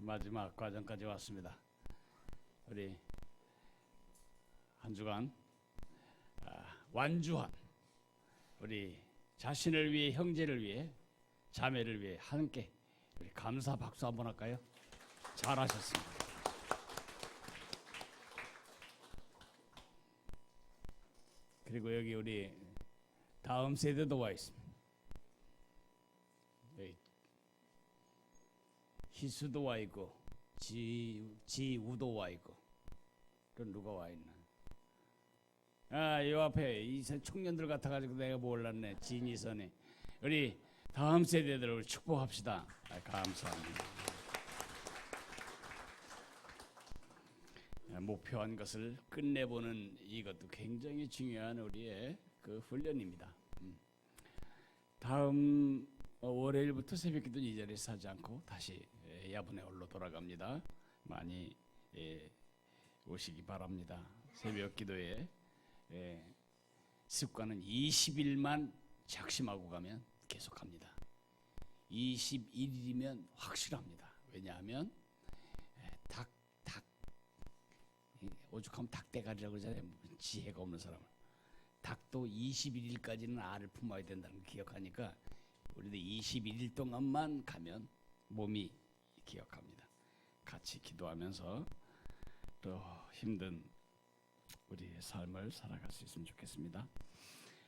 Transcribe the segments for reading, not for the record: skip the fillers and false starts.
마지막 과정까지 왔습니다. 우리 한 주간 완주한 우리 자신을 위해, 형제를 위해, 자매를 위해 함께 우리 감사 박수 한번 할까요? 잘하셨습니다. 그리고 여기 우리 다음 세대도 와 있습니다. 여기 희수도 와 있고 지우도 와 있고 또 누가 와 있나? 이 앞에 이 청년들 같아가지고 내가 몰랐네. 진이선이 우리 다음 세대들을 축복합시다. 감사합니다. 목표한 것을 끝내보는 이것도 굉장히 중요한 우리의 그 훈련입니다. 다음 월요일부터 새벽기도 이 자리에서 하지 않고 다시 야분의 홀로 돌아갑니다. 많이 오시기 바랍니다. 새벽기도에 습관은 20일만 작심하고 가면 계속합니다. 21일이면 확실합니다. 왜냐하면 오죽하면 닭대가리라고 그러잖아요. 지혜가 없는 사람은. 닭도 21일까지는 알을 품어야 된다는 걸 기억하니까 우리도 21일 동안만 가면 몸이 기억합니다. 같이 기도하면서 또 힘든 우리의 삶을 살아갈 수 있으면 좋겠습니다.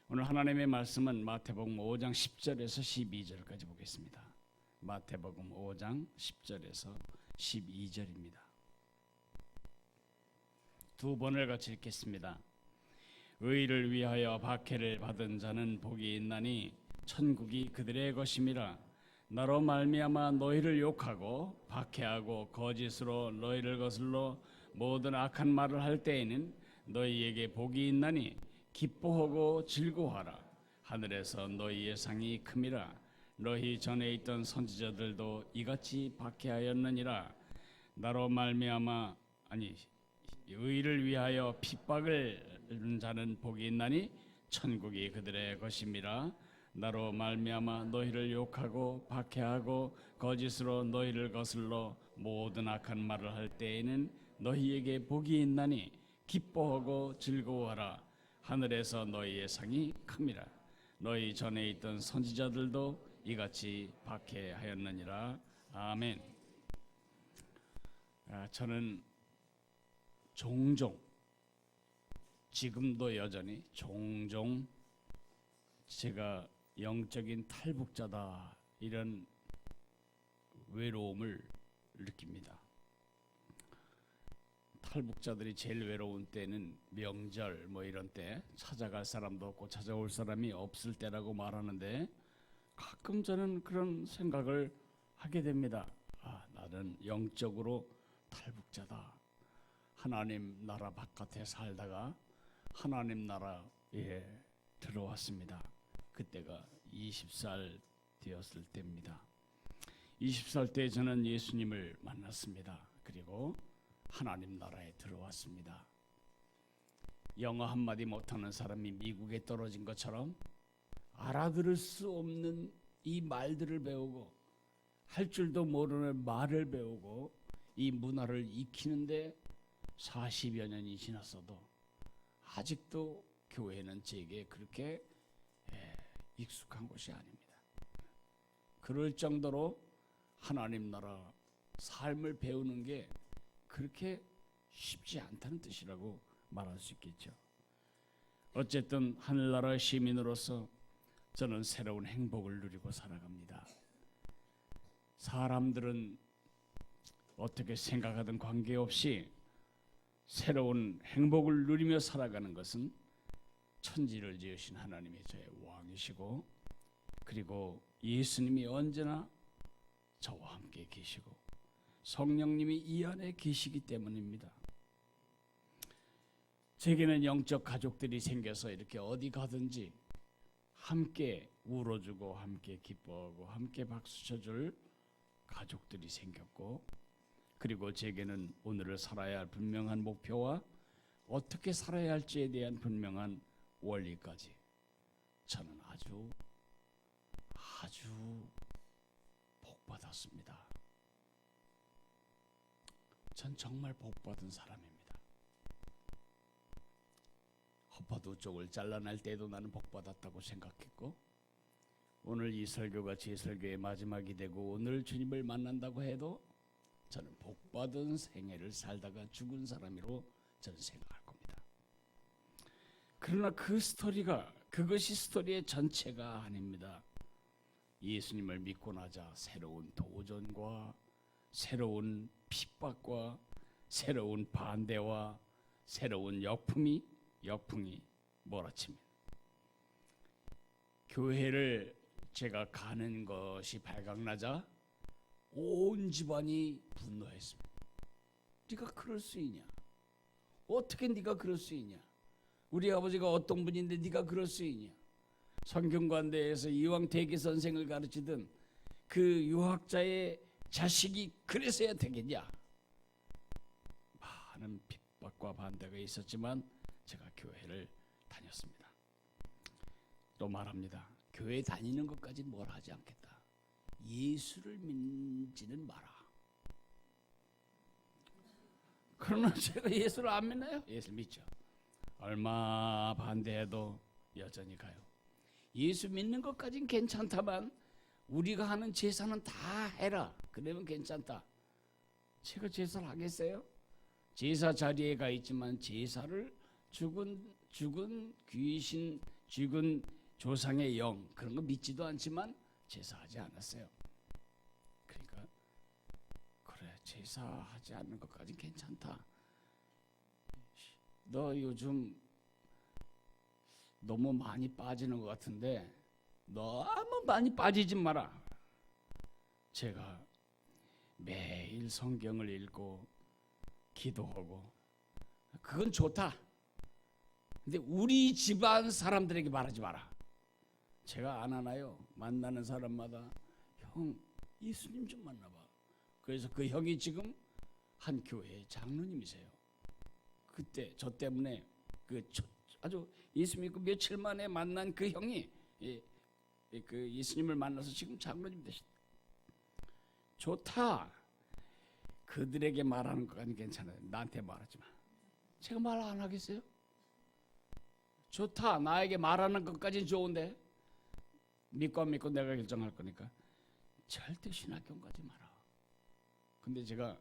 오늘 하나님의 말씀은 마태복음 5장 10절에서 12절까지 보겠습니다. 마태복음 5장 10절에서 12절입니다. 두 번을 같이 읽겠습니다. 의를 위하여 박해를 받은 자는 복이 있나니 천국이 그들의 것임이라. 나로 말미암아 너희를 욕하고 박해하고 거짓으로 너희를 거슬러 모든 악한 말을 할 때에는 너희에게 복이 있나니 기뻐하고 즐거워하라. 하늘에서 너희의 상이 큼이라. 너희 전에 있던 선지자들도 이같이 박해하였느니라. 나로 말미암아 의를 위하여 핍박을 받는 자는 복이 있나니 천국이 그들의 것임이라. 나로 말미암아 너희를 욕하고 박해하고 거짓으로 너희를 거슬러 모든 악한 말을 할 때에는 너희에게 복이 있나니 기뻐하고 즐거워하라. 하늘에서 너희의 상이 큽니다. 너희 전에 있던 선지자들도 이같이 박해하였느니라. 아멘. 저는 종종, 지금도 여전히 종종 제가 영적인 탈북자다 이런 외로움을 느낍니다. 탈북자들이 제일 외로운 때는 명절 이런 때 찾아갈 사람도 없고 찾아올 사람이 없을 때라고 말하는데 가끔 저는 그런 생각을 하게 됩니다. 나는 영적으로 탈북자다. 하나님 나라 바깥에 살다가 하나님 나라에 들어왔습니다. 그때가 20살 되었을 때입니다. 20살 때 저는 예수님을 만났습니다. 그리고 하나님 나라에 들어왔습니다. 영어 한마디 못하는 사람이 미국에 떨어진 것처럼 알아들을 수 없는 이 말들을 배우고 할 줄도 모르는 말을 배우고 이 문화를 익히는데 40여 년이 지났어도 아직도 교회는 제게 그렇게 익숙한 곳이 아닙니다. 그럴 정도로 하나님 나라 삶을 배우는 게 그렇게 쉽지 않다는 뜻이라고 말할 수 있겠죠. 어쨌든 하늘나라 시민으로서 저는 새로운 행복을 누리고 살아갑니다. 사람들은 어떻게 생각하든 관계없이 새로운 행복을 누리며 살아가는 것은 천지를 지으신 하나님이 저의 왕이시고 그리고 예수님이 언제나 저와 함께 계시고 성령님이 이 안에 계시기 때문입니다. 제게는 영적 가족들이 생겨서 이렇게 어디 가든지 함께 울어주고 함께 기뻐하고 함께 박수 쳐줄 가족들이 생겼고 그리고 제게는 오늘을 살아야 할 분명한 목표와 어떻게 살아야 할지에 대한 분명한 원리까지 저는 아주 복받았습니다. 전 정말 복받은 사람입니다. 헛바도 쪽을 잘라낼 때도 나는 복받았다고 생각했고, 오늘 이 설교가 제 설교의 마지막이 되고 오늘 주님을 만난다고 해도 저는 복받은 생애를 살다가 죽은 사람으로 저는 생각할 겁니다. 그러나 그 스토리가, 그것이 스토리의 전체가 아닙니다. 예수님을 믿고 나자 새로운 도전과 새로운 핍박과 새로운 반대와 새로운 역풍이 몰아칩니다. 교회를 제가 가는 것이 발각나자 온 집안이 분노했습니다. 네가 그럴 수 있냐? 어떻게 네가 그럴 수 있냐? 우리 아버지가 어떤 분인데 네가 그럴 수 있냐? 성균관대에서 이왕 대기 선생을 가르치던 그 유학자의 자식이 그래서야 되겠냐? 많은 핍박과 반대가 있었지만 제가 교회를 다녔습니다. 또 말합니다. 교회 다니는 것까지 뭘 하지 않겠다. 예수를 믿지는 마라. 그러나 제가 예수를 안 믿나요? 예수 믿죠. 얼마 반대해도 여전히 가요. 예수 믿는 것까진 괜찮다만 우리가 하는 제사는 다 해라. 그러면 괜찮다. 제가 제사를 하겠어요? 제사 자리에 가 있지만 제사를 죽은 귀신, 죽은 조상의 영 그런 거 믿지도 않지만 제사하지 않았어요. 그러니까 그래, 제사하지 않는 것까진 괜찮다. 너 요즘 너무 많이 빠지는 것 같은데 너무 많이 빠지지 마라. 제가 매일 성경을 읽고 기도하고 그건 좋다. 근데 우리 집안 사람들에게 말하지 마라. 제가 안 하나요? 만나는 사람마다 형 예수님 좀 만나봐. 그래서 그 형이 지금 한 교회의 장로님이세요. 그때 저 때문에 아주 예수 믿고 며칠 만에 만난 그 형이 그 예수님을 만나서 지금 장로님 되셨다. 좋다. 그들에게 말하는 것까지 괜찮아요. 나한테 말하지 마. 제가 말 안 하겠어요? 좋다. 나에게 말하는 것까지는 좋은데 믿고 안 믿고 내가 결정할 거니까 절대 신학교는 가지 마라. 근데 제가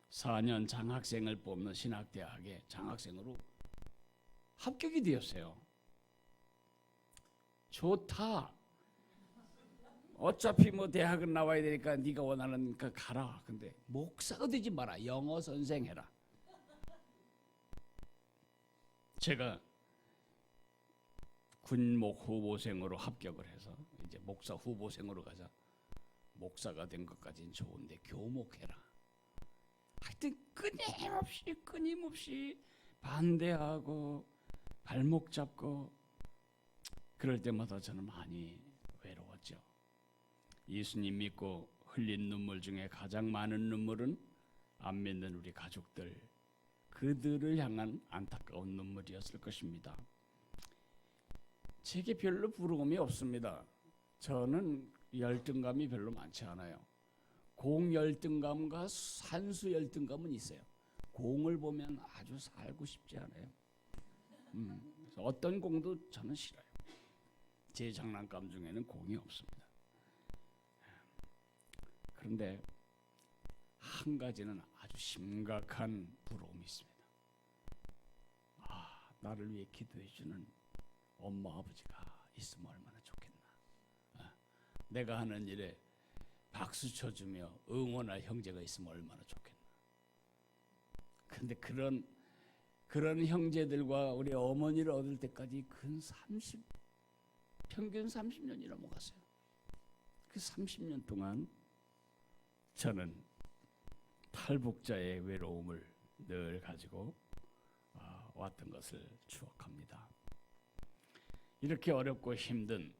4년 장학생을 뽑는 신학대학에 장학생으로 합격이 되었어요. 좋다. 어차피 뭐 대학은 나와야 되니까 네가 원하는 거 가라. 근데 목사가 되지 마라. 영어 선생 해라. 제가 군목 후보생으로 합격을 해서 이제 목사 후보생으로 가자. 목사가 된 것까지는 좋은데 교목해라. 하여튼 끊임없이 반대하고 발목 잡고 그럴 때마다 저는 많이 외로웠죠. 예수님 믿고 흘린 눈물 중에 가장 많은 눈물은 안 믿는 우리 가족들, 그들을 향한 안타까운 눈물이었을 것입니다. 제게 별로 부러움이 없습니다. 저는 열등감이 별로 많지 않아요. 공열등감과 산수열등감은 있어요. 공을 보면 아주 살고 싶지 않아요. 어떤 공도 저는 싫어요. 제 장난감 중에는 공이 없습니다. 그런데 한 가지는 아주 심각한 부러움이 있습니다. 나를 위해 기도해 주는 엄마 아버지가 있으면 얼마나 좋겠나. 내가 하는 일에 박수 쳐주며 응원할 형제가 있으면 얼마나 좋겠나. 그런데 그런 형제들과 우리 어머니를 얻을 때까지 평균 30년이 넘어갔어요. 그 30년 동안 저는 탈북자의 외로움을 늘 가지고 왔던 것을 추억합니다. 이렇게 어렵고 힘든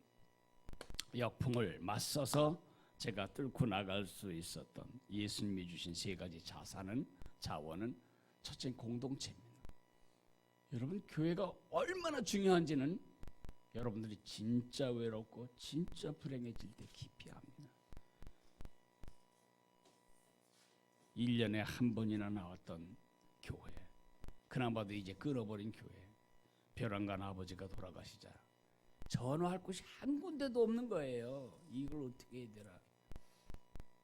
역풍을 맞서서 제가 뚫고 나갈 수 있었던 예수님이 주신 세 가지 자원은 첫째 공동체입니다. 여러분, 교회가 얼마나 중요한지는 여러분들이 진짜 외롭고 진짜 불행해질 때 깊이 압니다. 1년에 한 번이나 나왔던 교회, 그나마도 이제 끊어버린 교회, 벼랑간 아버지가 돌아가시자 전화할 곳이 한 군데도 없는 거예요. 이걸 어떻게 해야 되나.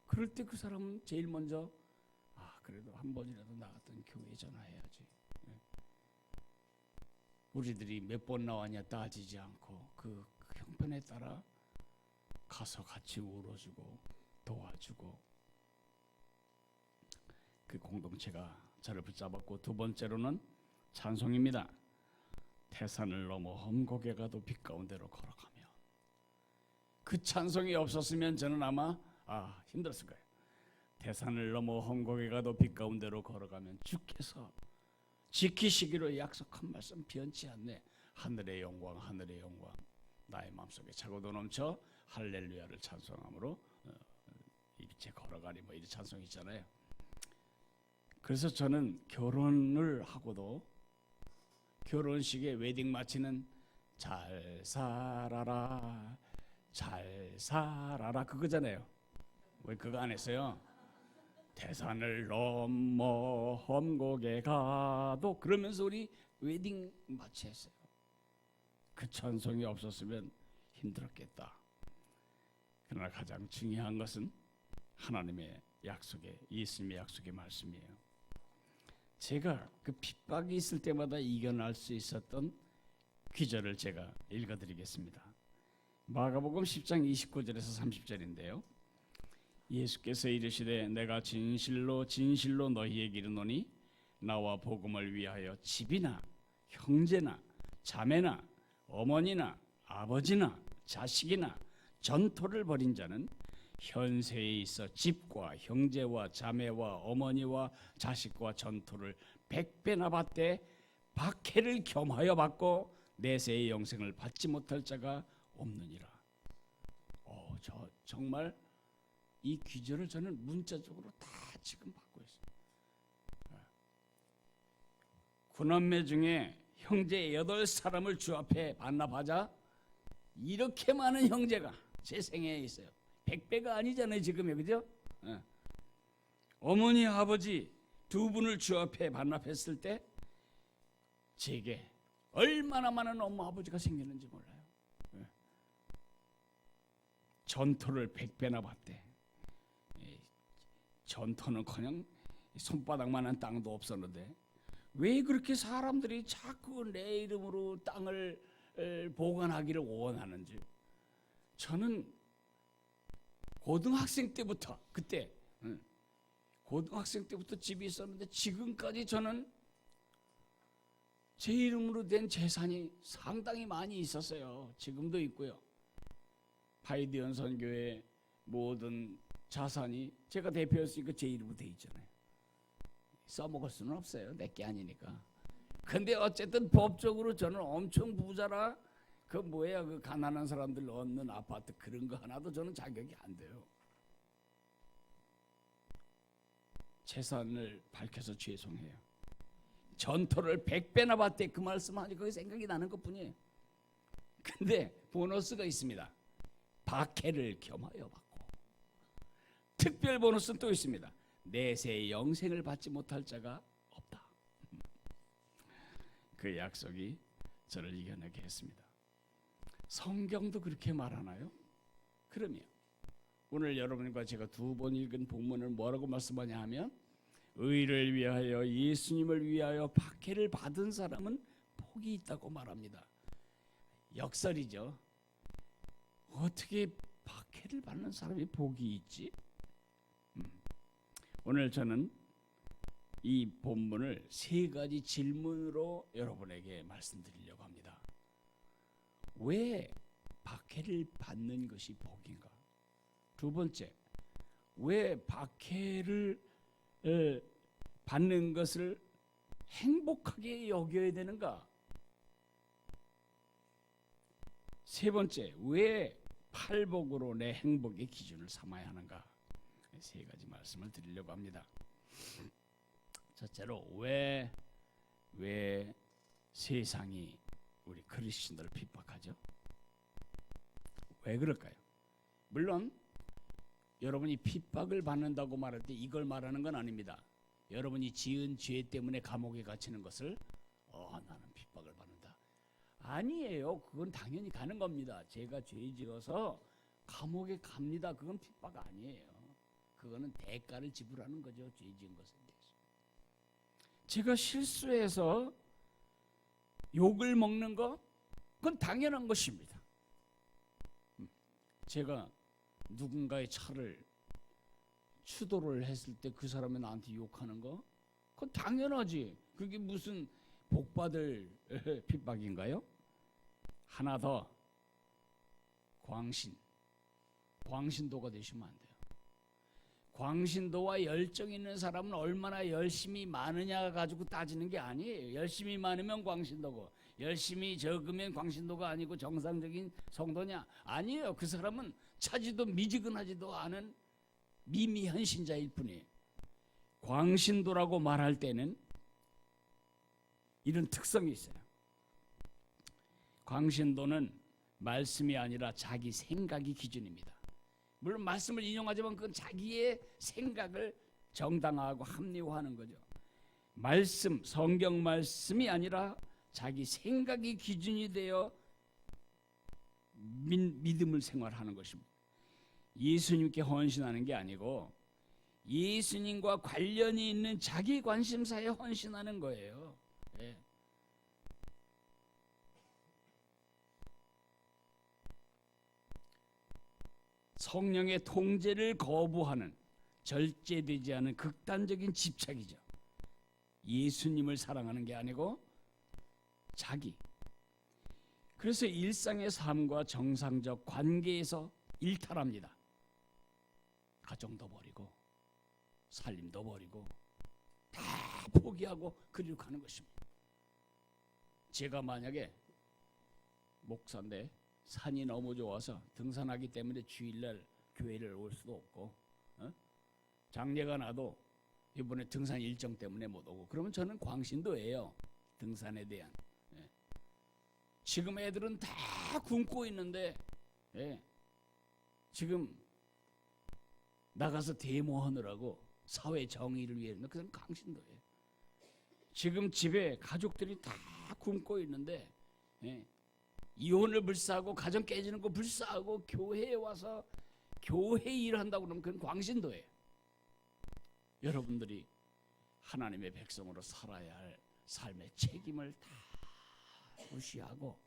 그럴 때 그 사람은 제일 먼저 그래도 한 번이라도 나갔던 교회에 전화해야지. 우리들이 몇 번 나왔냐 따지지 않고 그 형편에 따라 가서 같이 울어주고 도와주고, 그 공동체가 저를 붙잡았고, 두 번째로는 찬송입니다. 태산을 넘어 험곡에 가도 빛 가운데로 걸어가며. 그 찬송이 없었으면 저는 아마 힘들었을 거예요. 태산을 넘어 험곡에 가도 빛 가운데로 걸어가면 주께서 지키시기로 약속한 말씀 변치 않네. 하늘의 영광, 하늘의 영광, 나의 마음속에 차고도 넘쳐 할렐루야를 찬송함으로 이 빛에 걸어가리, 뭐 이런 찬송이 있잖아요. 그래서 저는 결혼을 하고도 결혼식에 웨딩 마치는 잘 살아라 잘 살아라 그거잖아요. 왜 그거 안 했어요? 태산을 넘어 험곡에 가도, 그러면서 우리 웨딩 마치 했어요. 그 찬송이 없었으면 힘들었겠다. 그러나 가장 중요한 것은 하나님의 약속의, 예수님의 약속의 말씀이에요. 제가 그 핍박이 있을 때마다 이겨낼 수 있었던 귀절을 제가 읽어드리겠습니다. 마가복음 10장 29절에서 30절인데요. 예수께서 이르시되 내가 진실로 진실로 너희에게 이르노니 나와 복음을 위하여 집이나 형제나 자매나 어머니나 아버지나 자식이나 전토를 벌인 자는 현세에 있어 집과 형제와 자매와 어머니와 자식과 전토를 100배나 받되 박해를 겸하여 받고 내세의 영생을 받지 못할 자가 없느니라. 저 정말 이 귀절을 저는 문자적으로 다 지금 받고 있어요. 구남매 중에 형제 8사람을 주 앞에 반납하자 이렇게 많은 형제가 제 생애에 있어요. 100배가 아니잖아요 지금요, 그죠? 어머니 아버지 두 분을 주 앞에 반납했을 때 제게 얼마나 많은 엄마 아버지가 생기는지 몰라요. 전토를 100배나 받대. 전토는커녕 손바닥만한 땅도 없었는데 왜 그렇게 사람들이 자꾸 내 이름으로 땅을 보관하기를 원하는지. 저는 고등학생 때부터, 그때 고등학생 때부터 집이 있었는데 지금까지 저는 제 이름으로 된 재산이 상당히 많이 있었어요. 지금도 있고요. 파이디언 선교회 모든 자산이 제가 대표였으니까 제 이름으로 돼 있잖아요. 써먹을 수는 없어요. 내게 아니니까. 근데 어쨌든 법적으로 저는 엄청 부자라 그 가난한 사람들 얻는 아파트 그런 거 하나도 저는 자격이 안 돼요. 재산을 밝혀서 죄송해요. 전토를 100배나 받대 그 말씀하니 그게 생각이 나는 것뿐이에요. 근데 보너스가 있습니다. 박해를 겸하여 받고. 특별 보너스는 또 있습니다. 내세의 영생을 받지 못할 자가 없다. 그 약속이 저를 이겨내게 했습니다. 성경도 그렇게 말하나요? 그럼요. 오늘 여러분과 제가 2번 읽은 본문을 뭐라고 말씀하냐 하면 의를 위하여 예수님을 위하여 박해를 받은 사람은 복이 있다고 말합니다. 역설이죠. 어떻게 박해를 받는 사람이 복이 있지? 오늘 저는 이 본문을 3가지 질문으로 여러분에게 말씀드리려고 합니다. 왜 박해를 받는 것이 복인가? 2번째, 왜 박해를 받는 것을 행복하게 여겨야 되는가? 3번째, 왜 팔복으로 내 행복의 기준을 삼아야 하는가? 3가지 말씀을 드리려고 합니다. 첫째로 왜 세상이 우리 크리스천들을 핍박하죠? 왜 그럴까요? 물론 여러분이 핍박을 받는다고 말할 때 이걸 말하는 건 아닙니다. 여러분이 지은 죄 때문에 감옥에 갇히는 것을 나는 핍박을 받는다. 아니에요. 그건 당연히 가는 겁니다. 제가 죄 지어서 감옥에 갑니다. 그건 핍박 아니에요. 그거는 대가를 지불하는 거죠. 죄 지은 것에 대해서. 제가 실수해서 욕을 먹는 거 그건 당연한 것입니다. 제가 누군가의 차를 추돌을 했을 때 그 사람이 나한테 욕하는 거 그건 당연하지. 그게 무슨 복받을 핍박인가요? 하나 더, 광신도가 되시면 안 돼요. 광신도와 열정 있는 사람은 얼마나 열심히 많으냐 가지고 따지는 게 아니에요. 열심히 많으면 광신도고 열심히 적으면 광신도가 아니고 정상적인 성도냐? 아니에요. 그 사람은 차지도 미지근하지도 않은 미미한 신자일 뿐이에요. 광신도라고 말할 때는 이런 특성이 있어요. 광신도는 말씀이 아니라 자기 생각이 기준입니다. 물론 말씀을 인용하지만 그건 자기의 생각을 정당화하고 합리화하는 거죠. 말씀, 성경 말씀이 아니라 자기 생각이 기준이 되어 믿음을 생활하는 것입니다. 예수님께 헌신하는 게 아니고 예수님과 관련이 있는 자기 관심사에 헌신하는 거예요. 예. 성령의 통제를 거부하는 절제되지 않은 극단적인 집착이죠. 예수님을 사랑하는 게 아니고 자기. 그래서 일상의 삶과 정상적 관계에서 일탈합니다. 가정도 버리고 살림도 버리고 다 포기하고 그리로 가는 것입니다. 제가 만약에 목사인데 산이 너무 좋아서 등산하기 때문에 주일날 교회를 올 수도 없고 장례가 나도 이번에 등산 일정 때문에 못 오고 그러면 저는 광신도예요. 등산에 대한. 지금 애들은 다 굶고 있는데 지금 나가서 데모하느라고 사회 정의를 위해 그건 광신도예요. 지금 집에 가족들이 다 굶고 있는데 이혼을 불사하고 가정 깨지는 거 불사하고 교회에 와서 교회 일을 한다고 그러면 그건 광신도예요. 여러분들이 하나님의 백성으로 살아야 할 삶의 책임을 다 무시하고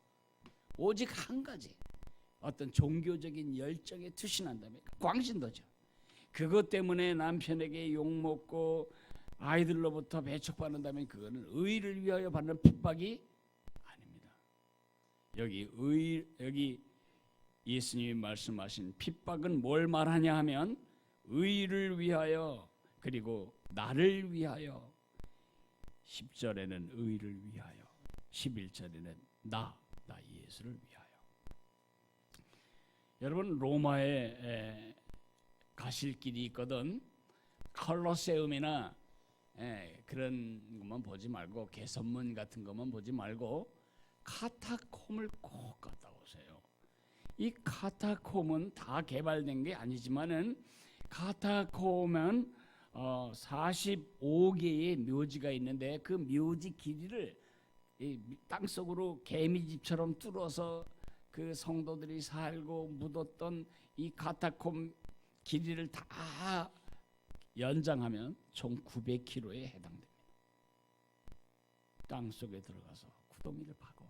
오직 한 가지 어떤 종교적인 열정에 투신한다면 광신도죠. 그것 때문에 남편에게 욕먹고 아이들로부터 배척받는다면 그거는 의를 위하여 받는 핍박이 아닙니다. 여기 예수님이 말씀하신 핍박은 뭘 말하냐 하면 의를 위하여 그리고 나를 위하여 10절에는 의를 위하여 11절에는 나 예수를 위하여. 여러분 로마에 가실 길이 있거든. 콜로세움이나 그런 것만 보지 말고 개선문 같은 것만 보지 말고 카타콤을 꼭 갔다 오세요. 이 카타콤은 다 개발된 게 아니지만은 카타콤은 45개의 묘지가 있는데 그 묘지 길이를 땅속으로 개미집처럼 뚫어서 그 성도들이 살고 묻었던 이 카타콤 길이를 다 연장하면 총 900km에 해당됩니다. 땅속에 들어가서 구덩이를 파고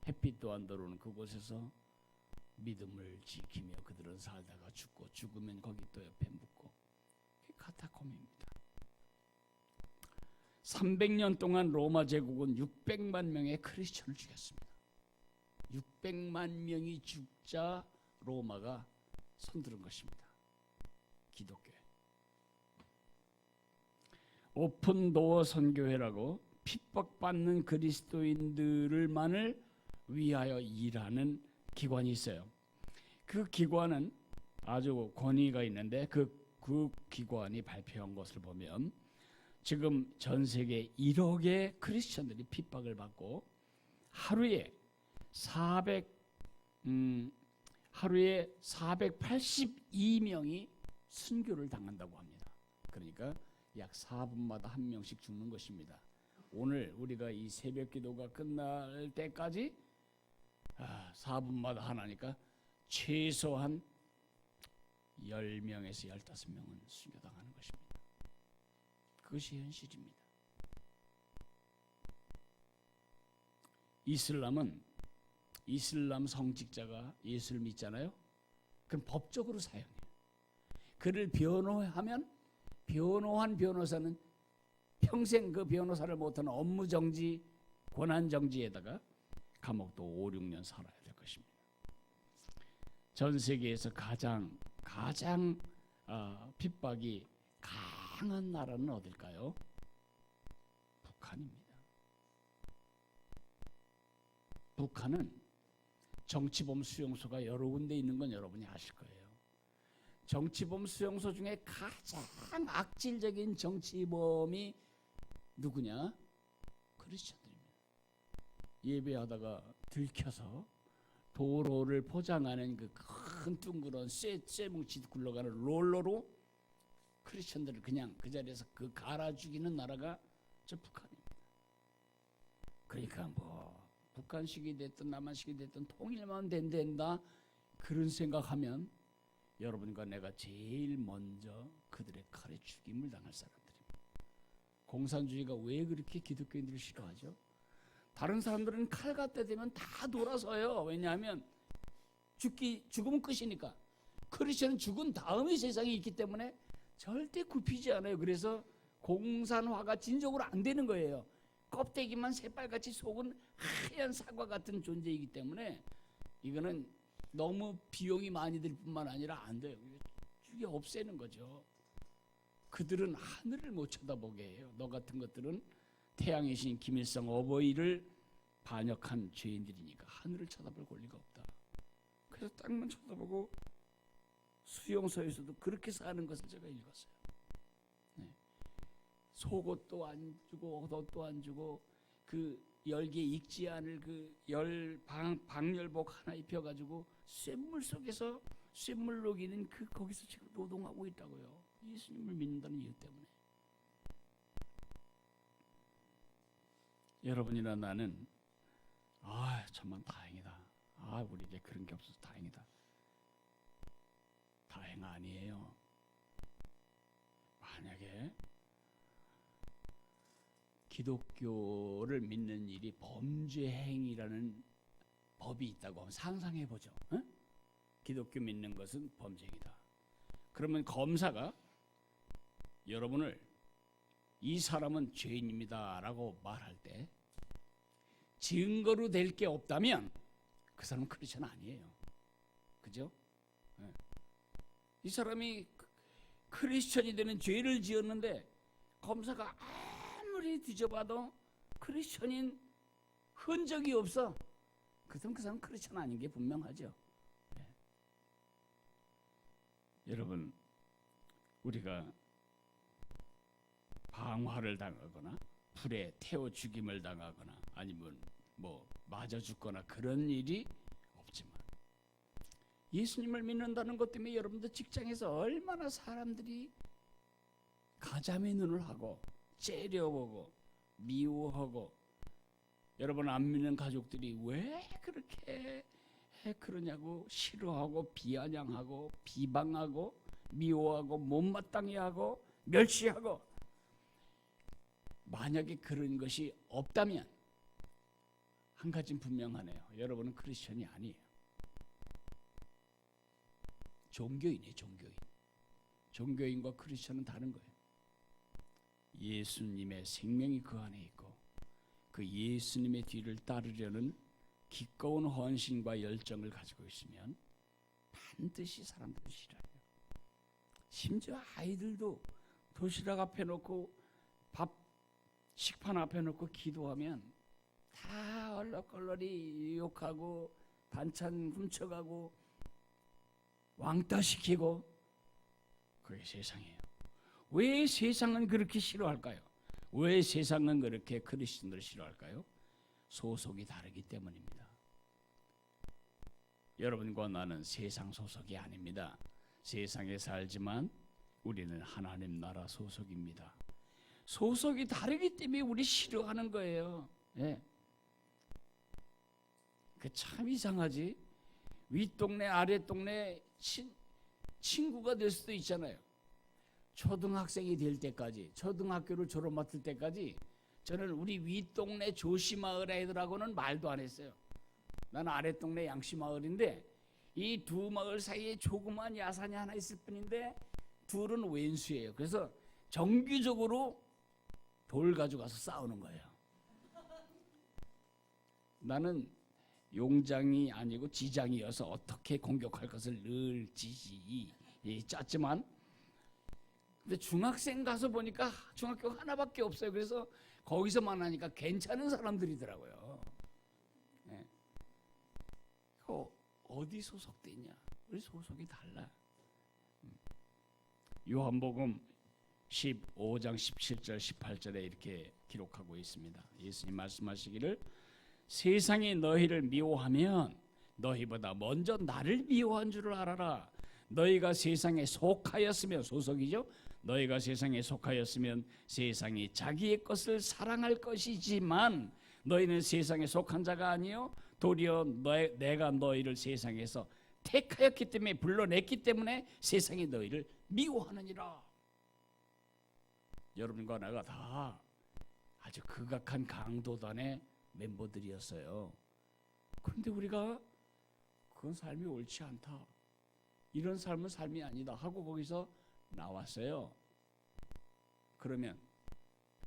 햇빛도 안 들어오는 그곳에서 믿음을 지키며 그들은 살다가 죽고 죽으면 거기 또 옆에 묻고 그게 카타콤입니다. 300년 동안 로마 제국은 600만 명의 크리스천을 죽였습니다. 600만 명이 죽자 로마가 손들은 것입니다. 기독교. 오픈도어 선교회라고 핍박받는 그리스도인들만을 위하여 일하는 기관이 있어요. 그 기관은 아주 권위가 있는데 그 기관이 발표한 것을 보면 지금 전 세계 1억의 크리스천들이 핍박을 받고 하루에 482명이 순교를 당한다고 합니다. 그러니까 약 4분마다 한 명씩 죽는 것입니다. 오늘 우리가 이 새벽 기도가 끝날 때까지 4분마다 하나니까 최소한 10명에서 15명은 순교당하는 것입니다. 그것이 현실입니다. 이슬람 성직자가 예수를 믿잖아요. 그럼 법적으로 사형해요. 그를 변호하면 변호한 변호사는 평생 그 변호사를 못하는 업무정지, 권한정지에다가 감옥도 5, 6년 살아야 될 것입니다. 전 세계에서 가장 핍박이 강한 나라는 어딜까요? 북한입니다. 북한은 정치범 수용소가 여러 군데 있는 건 여러분이 아실 거예요. 정치범 수용소 중에 가장 악질적인 정치범이 누구냐? 크리스천들입니다. 예배하다가 들켜서 도로를 포장하는 그 큰 둥그런 쇠뭉치 굴러가는 롤러로 크리스천들을 그냥 그 자리에서 갈아 죽이는 나라가 저 북한입니다. 그러니까 뭐 북한식이 됐든 남한식이 됐든 통일만 된다 그런 생각하면 여러분과 내가 제일 먼저 그들의 칼에 죽임을 당할 사람들입니다. 공산주의가 왜 그렇게 기독교인들을 싫어하죠? 다른 사람들은 칼 갖다 대면 다 돌아서요. 왜냐하면 죽으면 끝이니까. 크리스천은 죽은 다음에 세상에 있기 때문에 절대 굽히지 않아요. 그래서 공산화가 진정으로 안 되는 거예요. 껍데기만 새빨갛지 속은 하얀 사과 같은 존재이기 때문에 이거는 너무 비용이 많이 들 뿐만 아니라 안 돼요. 죽여 없애는 거죠. 그들은 하늘을 못 쳐다보게 해요. 너 같은 것들은 태양의 신 김일성 어버이를 반역한 죄인들이니까 하늘을 쳐다볼 권리가 없다. 그래서 땅만 쳐다보고 수용소에서도 그렇게 사는 것을 제가 읽었어요. 네. 속옷도 안 주고 옷도 안 주고 그 열기에 익지 않을 그 방열복 하나 입혀가지고 쇳물 속에서 쇳물 녹이는 거기서 지금 노동하고 있다고요. 예수님을 믿는다는 이유 때문에. 여러분이나 나는 정말 다행이다. 우리에게 그런 게 없어서 다행이다. 다행 아니에요. 만약에 기독교를 믿는 일이 범죄 행위라는 법이 있다고 하면 상상해 보죠. 기독교 믿는 것은 범죄이다. 그러면 검사가 여러분을 이 사람은 죄인입니다라고 말할 때 증거로 될 게 없다면 그 사람은 크리스천 아니에요. 그죠? 이 사람이 크리스천이 되는 죄를 지었는데 검사가 아무리 뒤져봐도 크리스천인 흔적이 없어. 그 사람 크리스천 아닌 게 분명하죠. 여러분, 우리가 방화를 당하거나 불에 태워 죽임을 당하거나 아니면 뭐 맞아 죽거나 그런 일이 없지만 예수님을 믿는다는 것 때문에 여러분들 직장에서 얼마나 사람들이 가자미 눈을 하고 째려보고 미워하고 여러분 안 믿는 가족들이 왜 그렇게 그러냐고 싫어하고 비아냥하고 비방하고 미워하고 못마땅해 하고 멸시하고 만약에 그런 것이 없다면 한 가지는 분명하네요. 여러분은 크리스천이 아니에요. 종교인이에요. 종교인과 크리스천은 다른 거예요. 예수님의 생명이 그 안에 있고 그 예수님의 뒤를 따르려는 기꺼운 헌신과 열정을 가지고 있으면 반드시 사람들이 싫어해요. 심지어 아이들도 도시락 앞에 놓고 식판 앞에 놓고 기도하면 다 얼럭걸러리 욕하고 반찬 훔쳐가고 왕따시키고 그게 세상이에요. 왜 세상은 그렇게 싫어할까요? 왜 세상은 그렇게 크리스천들을 싫어할까요? 소속이 다르기 때문입니다. 여러분과 나는 세상 소속이 아닙니다. 세상에 살지만 우리는 하나님 나라 소속입니다. 소속이 다르기 때문에 우리 싫어하는 거예요. 예. 그 참 이상하지. 윗동네 아랫동네 친구가 될 수도 있잖아요. 초등학생이 될 때까지, 초등학교를 졸업 맡을 때까지 저는 우리 윗동네 조씨마을 애들하고는 말도 안 했어요. 나는 아랫동네 양씨마을인데 이 두 마을 사이에 조그만 야산이 하나 있을 뿐인데 둘은 왼수예요. 그래서 정기적으로 돌 가져가서 싸우는 거예요. 나는 용장이 아니고 지장이어서 어떻게 공격할 것을 늘 짰지만, 근데 중학생 가서 보니까 중학교 하나밖에 없어요. 그래서 거기서만 하니까 괜찮은 사람들이더라고요. 네. 어디 소속돼 있냐? 우리 소속이 달라. 요한복음 15장 17절 18절에 이렇게 기록하고 있습니다. 예수님 말씀하시기를 세상이 너희를 미워하면 너희보다 먼저 나를 미워한 줄을 알아라. 너희가 세상에 속하였으면, 소속이죠. 너희가 세상에 속하였으면 세상이 자기의 것을 사랑할 것이지만 너희는 세상에 속한 자가 아니요 도리어 내가 너희를 세상에서 택하였기 때문에, 불러냈기 때문에 세상이 너희를 미워하느니라. 여러분과 내가 다 아주 극악한 강도단의 멤버들이었어요. 그런데 우리가 그건 삶이 옳지 않다, 이런 삶은 삶이 아니다 하고 거기서 나왔어요. 그러면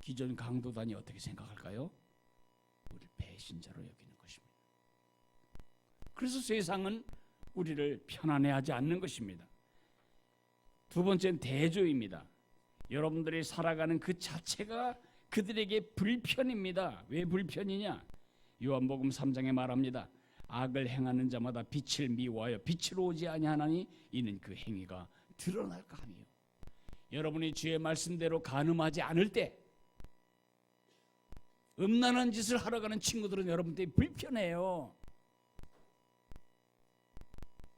기존 강도단이 어떻게 생각할까요? 우리 배신자로 여기는 것입니다. 그래서 세상은 우리를 편안해하지 않는 것입니다. 두 번째는 대조입니다. 여러분들이 살아가는 그 자체가 그들에게 불편입니다. 왜 불편이냐? 요한복음 3장에 말합니다. 악을 행하는 자마다 빛을 미워하여 빛으로 오지 아니하나니 이는 그 행위가 드러날까 함이요. 여러분이 주의 말씀대로 간음하지 않을 때, 음란한 짓을 하러 가는 친구들은 여러분 때문에 불편해요.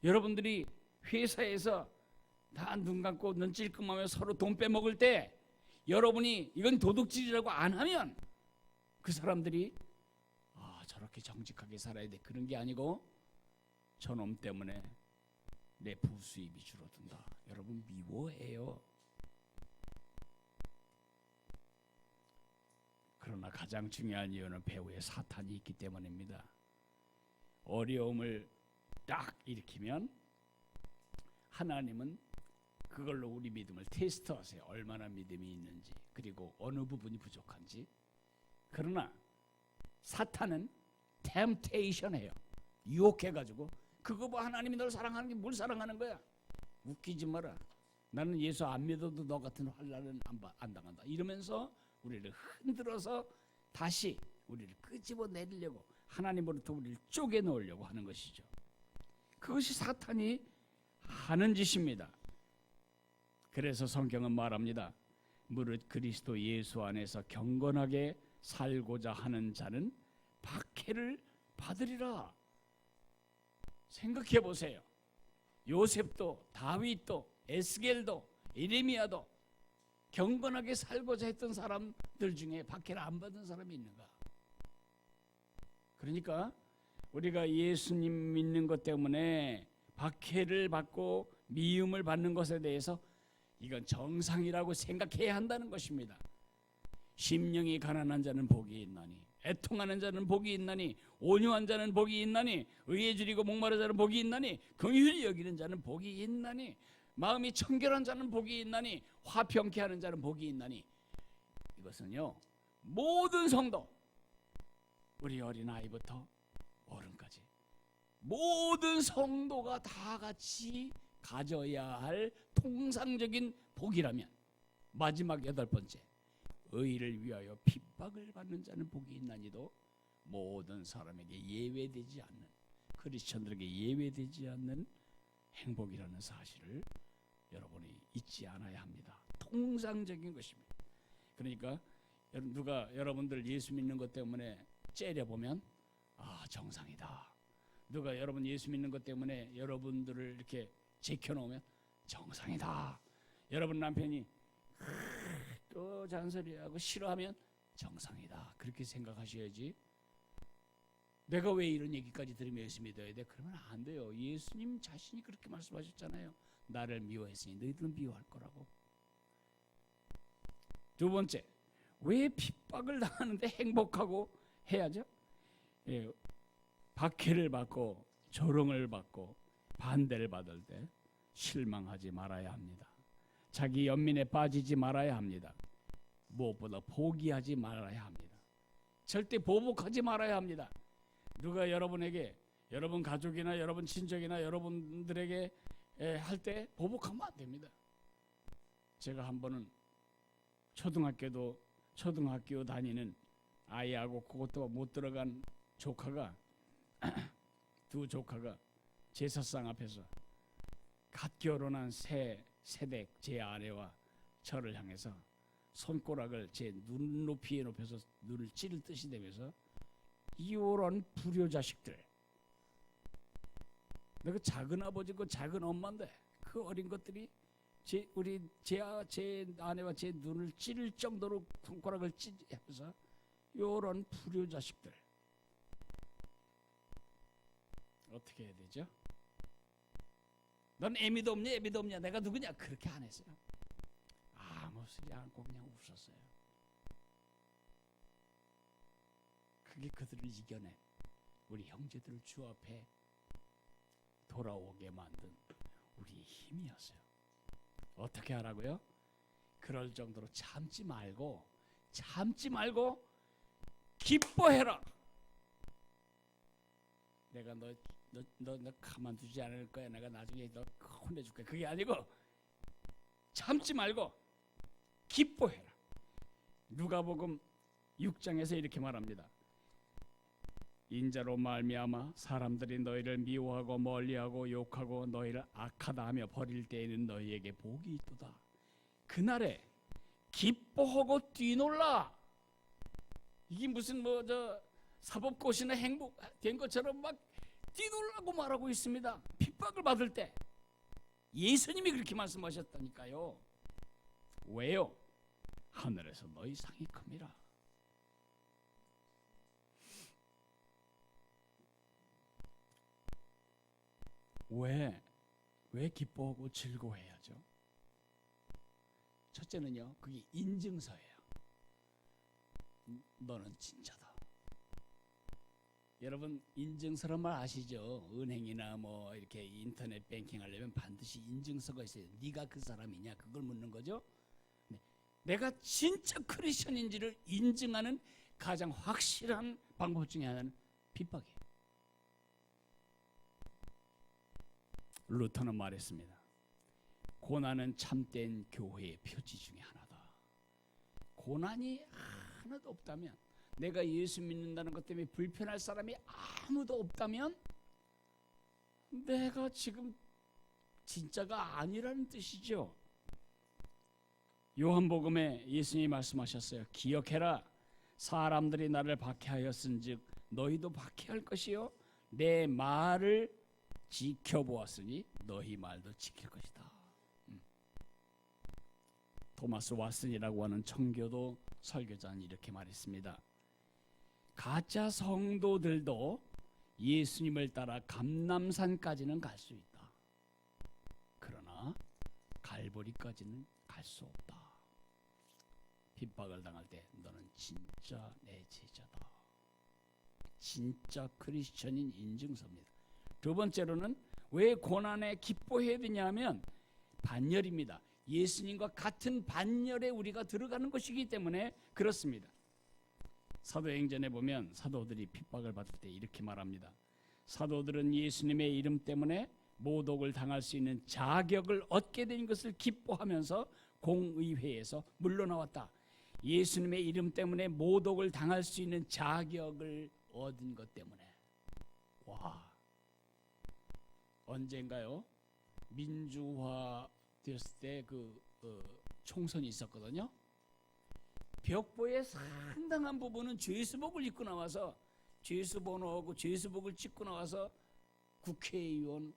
여러분들이 회사에서 다 눈 감고 눈 찔끔하며 서로 돈 빼먹을 때 여러분이 이건 도둑질이라고 안 하면 그 사람들이 저렇게 정직하게 살아야 돼, 그런 게 아니고 저놈 때문에 내 부수입이 줄어든다, 여러분 미워해요. 그러나 가장 중요한 이유는 배후에 사탄이 있기 때문입니다. 어려움을 딱 일으키면 하나님은 그걸로 우리 믿음을 테스트하세요. 얼마나 믿음이 있는지, 그리고 어느 부분이 부족한지. 그러나 사탄은 템테이션해요. 유혹해가지고 그거 봐, 하나님이 널 사랑하는 게 뭘 사랑하는 거야? 웃기지 마라. 나는 예수 안 믿어도 너 같은 환난은 안 당한다. 이러면서 우리를 흔들어서 다시 우리를 끄집어 내리려고, 하나님으로부터 우리를 쪼개놓으려고 하는 것이죠. 그것이 사탄이 하는 짓입니다. 그래서 성경은 말합니다. 무릇 그리스도 예수 안에서 경건하게 살고자 하는 자는 박해를 받으리라. 생각해 보세요. 요셉도, 다윗도, 에스겔도, 예레미야도 경건하게 살고자 했던 사람들 중에 박해를 안 받은 사람이 있는가? 그러니까 우리가 예수님 믿는 것 때문에 박해를 받고 미움을 받는 것에 대해서 이건 정상이라고 생각해야 한다는 것입니다. 심령이 가난한 자는 복이 있나니, 애통하는 자는 복이 있나니, 온유한 자는 복이 있나니, 의에 줄이고 목마른 자는 복이 있나니, 긍휼히 여기는 자는 복이 있나니, 마음이 청결한 자는 복이 있나니, 화평케 하는 자는 복이 있나니. 이것은요, 모든 성도, 우리 어린아이부터 어른까지 모든 성도가 다 같이 가져야 할 통상적인 복이라면, 마지막 8번째, 의를 위하여 핍박을 받는 자는 복이 있나니도 모든 사람에게 예외되지 않는, 크리스천들에게 예외되지 않는 행복이라는 사실을 여러분이 잊지 않아야 합니다. 통상적인 것입니다. 그러니까 누가 여러분들 예수 믿는 것 때문에 째려보면 정상이다. 누가 여러분 예수 믿는 것 때문에 여러분들을 이렇게 제켜놓으면 정상이다. 여러분 남편이 또 잔소리하고 싫어하면 정상이다 그렇게 생각하셔야지. 내가 왜 이런 얘기까지 들으면 예수 믿어야 돼? 그러면 안 돼요. 예수님 자신이 그렇게 말씀하셨잖아요. 나를 미워했으니 너희들은 미워할 거라고. 두 번째, 왜 핍박을 당하는데 행복하고 해야죠? 예, 박해를 받고 조롱을 받고 반대를 받을 때 실망하지 말아야 합니다. 자기 연민에 빠지지 말아야 합니다. 무엇보다 포기하지 말아야 합니다. 절대 보복하지 말아야 합니다. 누가 여러분에게, 여러분 가족이나 여러분 친척이나 여러분들에게 할 때 보복하면 안 됩니다. 제가 한 번은 초등학교 다니는 아이하고 그것도 못 들어간 조카가 두 조카가 제사상 앞에서 갓 결혼한 새 세댁 제 아내와 저를 향해서 손가락을 제 눈높이에 높여서 눈을 찌를 듯이 대면서 이런 불효자식들, 내가 작은 아버지고 작은 엄마인데 그 어린 것들이 제 아내와 제 눈을 찌를 정도로 손가락을 찌면서 이런 불효자식들 어떻게 해야 되죠? 넌 애미도 없냐 애미도 없냐 내가 누구냐 그렇게 안 했어요. 아무 소리 않고 그냥 웃었어요. 그게 그들을 이겨내 우리 형제들을 주 앞에 돌아오게 만든 우리의 힘이었어요. 어떻게 하라고요? 그럴 정도로 참지 말고 기뻐해라. 내가 너 가만두지 않을 거야. 내가 나중에 너 혼내줄 거야. 그게 아니고 참지 말고 기뻐해라. 누가복음 6장에서 이렇게 말합니다. 인자로 말미암아 사람들이 너희를 미워하고 멀리하고 욕하고 너희를 악하다 하며 버릴 때에는 너희에게 복이 있도다. 그날에 기뻐하고 뛰놀라. 이게 무슨 사법고시나 행복된 것처럼 막 뛰놀라고 말하고 있습니다. 핍박을 받을 때 예수님이 그렇게 말씀하셨다니까요. 왜요? 하늘에서 너희 상이 큽니다. 왜 기뻐하고 즐거워해야죠? 첫째는요, 그게 인증서예요. 너는 진짜다. 여러분 인증서란 말 아시죠? 은행이나 뭐 이렇게 인터넷 뱅킹 하려면 반드시 인증서가 있어요. 네가 그 사람이냐 그걸 묻는 거죠. 네. 내가 진짜 크리스천인지를 인증하는 가장 확실한 방법 중에 하나는 핍박이에요. 루터는 말했습니다. 고난은 참된 교회의 표지 중에 하나다. 고난이 하나도 없다면, 내가 예수 믿는다는 것 때문에 불편할 사람이 아무도 없다면 내가 지금 진짜가 아니라는 뜻이죠. 요한복음에 예수님이 말씀하셨어요. 기억해라. 사람들이 나를 박해하였은즉 너희도 박해할 것이요 내 말을 지켜보았으니 너희 말도 지킬 것이다. 토마스 왓슨이라고 하는 청교도 설교자는 이렇게 말했습니다. 가짜 성도들도 예수님을 따라 감람산까지는 갈 수 있다. 그러나 갈보리까지는 갈 수 없다. 핍박을 당할 때 너는 진짜 내 제자다. 진짜 크리스천인 인증서입니다. 두 번째로는 왜 고난에 기뻐해야 되냐면 반열입니다. 예수님과 같은 반열에 우리가 들어가는 것이기 때문에 그렇습니다. 사도행전에 보면 사도들이 핍박을 받을 때 이렇게 말합니다. 사도들은 예수님의 이름 때문에 모독을 당할 수 있는 자격을 얻게 된 것을 기뻐하면서 공의회에서 물러나왔다. 예수님의 이름 때문에 모독을 당할 수 있는 자격을 얻은 것 때문에. 와, 언젠가요? 민주화 됐을 때 총선이 있었거든요. 벽보의 상당한 부분은 죄수복을 입고 나와서 죄수번호하고 죄수복을 찍고 나와서 국회의원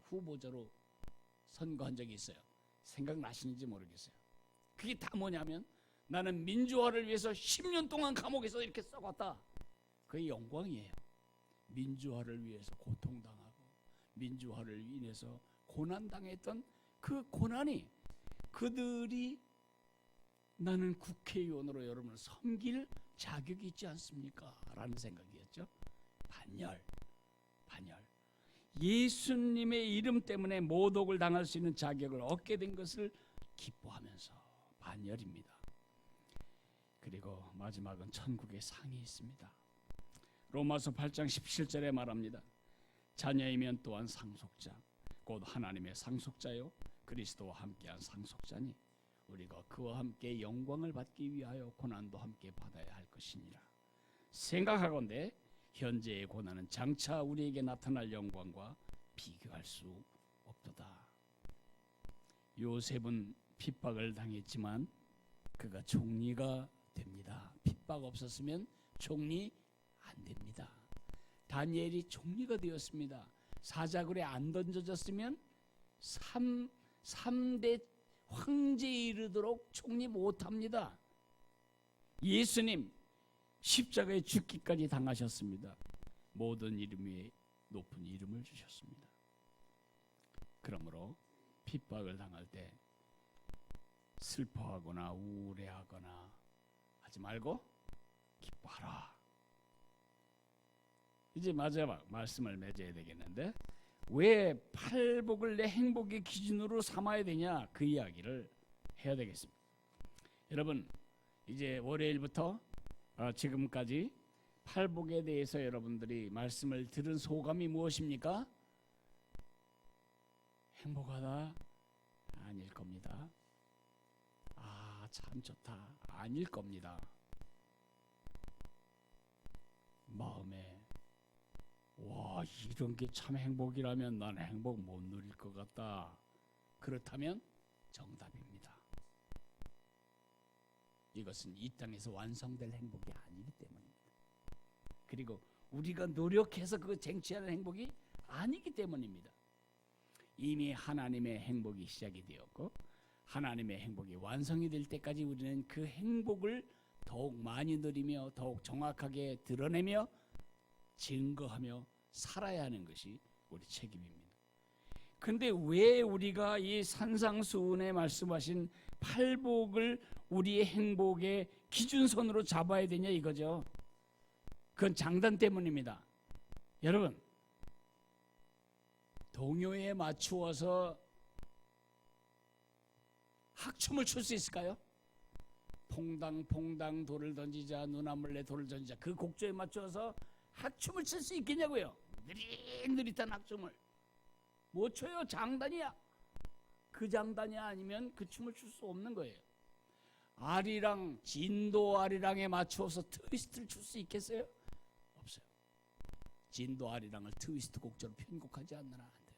후보자로 선거한 적이 있어요. 생각나시는지 모르겠어요. 그게 다 뭐냐면 나는 민주화를 위해서 10년 동안 감옥에서 이렇게 썩었다. 그게 영광이에요. 민주화를 위해서 고통당하고 민주화를 인해서 고난당했던 그 고난이 그들이 나는 국회의원으로 여러분을 섬길 자격이 있지 않습니까? 라는 생각이었죠. 반열. 예수님의 이름 때문에 모독을 당할 수 있는 자격을 얻게 된 것을 기뻐하면서 반열입니다. 그리고 마지막은 천국의 상이 있습니다. 로마서 8장 17절에 말합니다. 자녀이면 또한 상속자, 곧 하나님의 상속자요 그리스도와 함께한 상속자니 우리가 그와 함께 영광을 받기 위하여 고난도 함께 받아야 할 것이니라. 생각하건대 현재의 고난은 장차 우리에게 나타날 영광과 비교할 수 없도다. 요셉은 핍박을 당했지만 그가 총리가 됩니다. 핍박 없었으면 총리 안 됩니다. 다니엘이 총리가 되었습니다. 사자굴에 안 던져졌으면 3대 황제에 이르도록 총리 못합니다. 예수님 십자가에 죽기까지 당하셨습니다. 모든 이름 위에 높은 이름을 주셨습니다. 그러므로 핍박을 당할 때 슬퍼하거나 우울해하거나 하지 말고 기뻐하라. 이제 마지막 말씀을 맺어야 되겠는데 왜 팔복을 내 행복의 기준으로 삼아야 되냐 그 이야기를 해야 되겠습니다. 여러분 이제 월요일부터 지금까지 팔복에 대해서 여러분들이 말씀을 들은 소감이 무엇입니까? 행복하다? 아닐 겁니다. 참 좋다? 아닐 겁니다. 마음에 와 이런 게 참 행복이라면 난 행복 못 누릴 것 같다. 그렇다면 정답입니다. 이것은 이 땅에서 완성될 행복이 아니기 때문입니다. 그리고 우리가 노력해서 그 쟁취하는 행복이 아니기 때문입니다. 이미 하나님의 행복이 시작이 되었고 하나님의 행복이 완성이 될 때까지 우리는 그 행복을 더욱 많이 누리며 더욱 정확하게 드러내며 증거하며 살아야 하는 것이 우리 책임입니다. 근데 왜 우리가 이 산상수훈에 말씀하신 팔복을 우리의 행복의 기준선으로 잡아야 되냐 이거죠. 그건 장단 때문입니다. 여러분 동요에 맞추어서 학춤을 출 수 있을까요? 퐁당퐁당 돌을 던지자 누나 몰래 돌을 던지자 그 곡조에 맞춰서 학춤을 출 수 있겠냐고요. 느릿느릿한 학춤을 못 춰요. 장단이야. 그 장단이 아니면 그 춤을 출 수 없는 거예요. 아리랑 진도 아리랑에 맞춰서 트위스트를 출 수 있겠어요? 없어요. 진도 아리랑을 트위스트 곡조로 편곡하지 않는 한 안 돼요.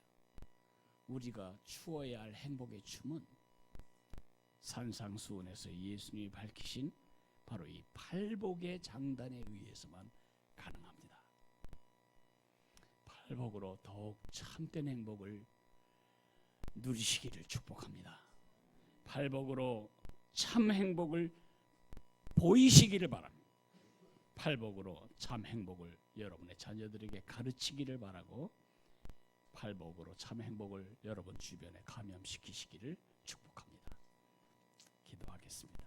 우리가 추어야 할 행복의 춤은 산상수훈에서 예수님이 밝히신 바로 이 팔복의 장단에 의해서만 가능합니다. 팔복으로 더욱 참된 행복을 누리시기를 축복합니다. 팔복으로 참 행복을 보이시기를 바랍니다. 팔복으로 참 행복을 여러분의 자녀들에게 가르치기를 바라고 팔복으로 참 행복을 여러분 주변에 감염시키시기를 축복합니다. 기도하겠습니다.